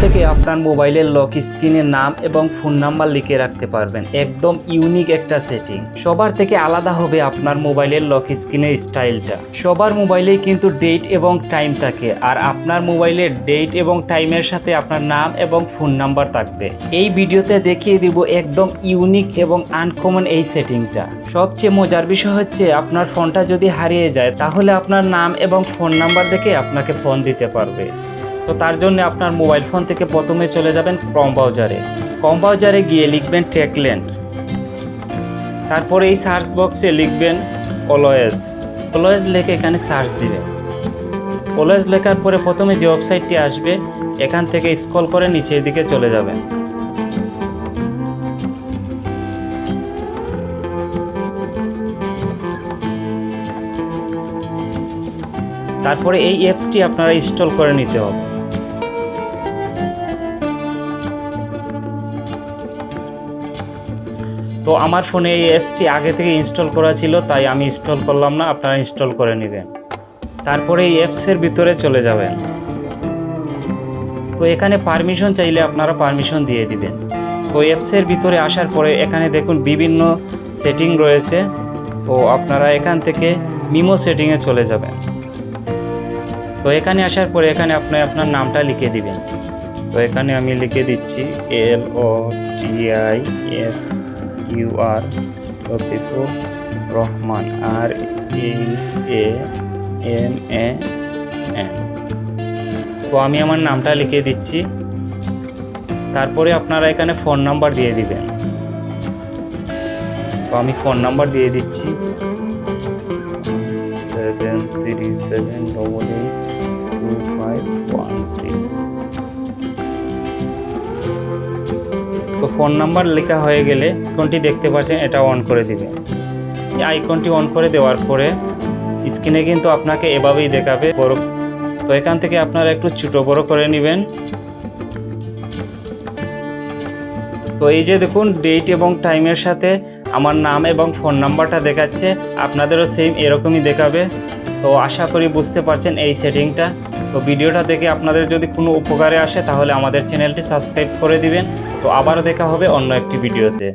থেকে আপনার মোবাইলের লক স্ক্রিনে নাম এবং ফোন নাম্বার লিখে রাখতে পারবেন। একদম ইউনিক একটা সেটিং। সবার থেকে আলাদা হবে আপনার মোবাইলের লক স্ক্রিনের স্টাইলটা। সবার মোবাইলেই কিন্তু ডেট এবং টাইম থাকে, আর আপনার মোবাইলের ডেট এবং টাইমের সাথে আপনার নাম এবং ফোন নাম্বার থাকবে। এই ভিডিওতে দেখিয়ে দিব একদম ইউনিক এবং আনকমন এই সেটিংটা। সবচেয়ে মজার বিষয় হচ্ছে আপনার ফোনটা যদি হারিয়ে যায় তাহলে আপনার নাম এবং ফোন নাম্বার দেখে আপনাকে ফোন দিতে পারবে। তো তার জন্য আপনার মোবাইল ফোন থেকে প্রথমে চলে যাবেন ক্রোম ব্রাউজারে। ক্রোম ব্রাউজারে গিয়ে লিখবেন ট্র্যাকল্যান্ড। তারপরে এই সার্চ বক্সে লিখবেন অলওয়েজ। অলওয়েজ লিখে এখানে সার্চ দিবেন। অলওয়েজ লেখার পরে প্রথমে যে ওয়েবসাইটটি আসবে এখান থেকে স্ক্রল করে নিচের দিকে চলে যাবেন। তারপরে এই অ্যাপসটি আপনারা ইনস্টল করে নিতে হবে। তো আমার ফোনে এই অ্যাপসটি আগে থেকে ইনস্টল করা ছিল, তাই আমি ইনস্টল করলাম না, আপনারা ইনস্টল করে নেবেন। তারপরে এই অ্যাপসের ভিতরে চলে যাবেন। তো এখানে পারমিশন চাইলে আপনারা পারমিশন দিয়ে দিবেন। তো অ্যাপসের ভিতরে আসার পরে এখানে দেখুন বিভিন্ন সেটিং রয়েছে। তো আপনারা এখান থেকে মিমো সেটিংয়ে চলে যাবেন। তো এখানে আসার পরে এখানে আপনি আপনার নামটা লিখে দিবেন। তো এখানে আমি লিখে দিচ্ছি LOTIFUR লতিফুর রহমান RHAMAN। তো আমি আমার নামটা লিখে দিচ্ছি। তারপরে আপনারা এখানে ফোন নাম্বার দিয়ে দিবেন। তো আমি ফোন নাম্বার দিয়ে দিচ্ছি 7378825253। তো ফোন নাম্বার লেখা হয়ে গেলে আইকনটি দেখতে পাচ্ছেন, এটা অন করে দিবেন। এই আইকনটি অন করে দেওয়ার পরে স্ক্রিনে কিন্তু আপনাকে এভাবেই দেখাবে বড়। তো এখান থেকে আপনারা একটু ছোটো বড় করে নেবেন। তো এই যে দেখুন ডেট এবং টাইমের সাথে আমার নাম এবং ফোন নাম্বারটা দেখাচ্ছে, আপনাদেরও সেম এরকমই দেখাবে। তো আশা করি বুঝতে পারছেন এই সেটিংটা। তো ভিডিওটা দেখে আপনাদের যদি কোনো উপকারে আসে তাহলে আমাদের চ্যানেলটি সাবস্ক্রাইব করে দিবেন। তো আবার দেখা হবে অন্য একটি ভিডিওতে।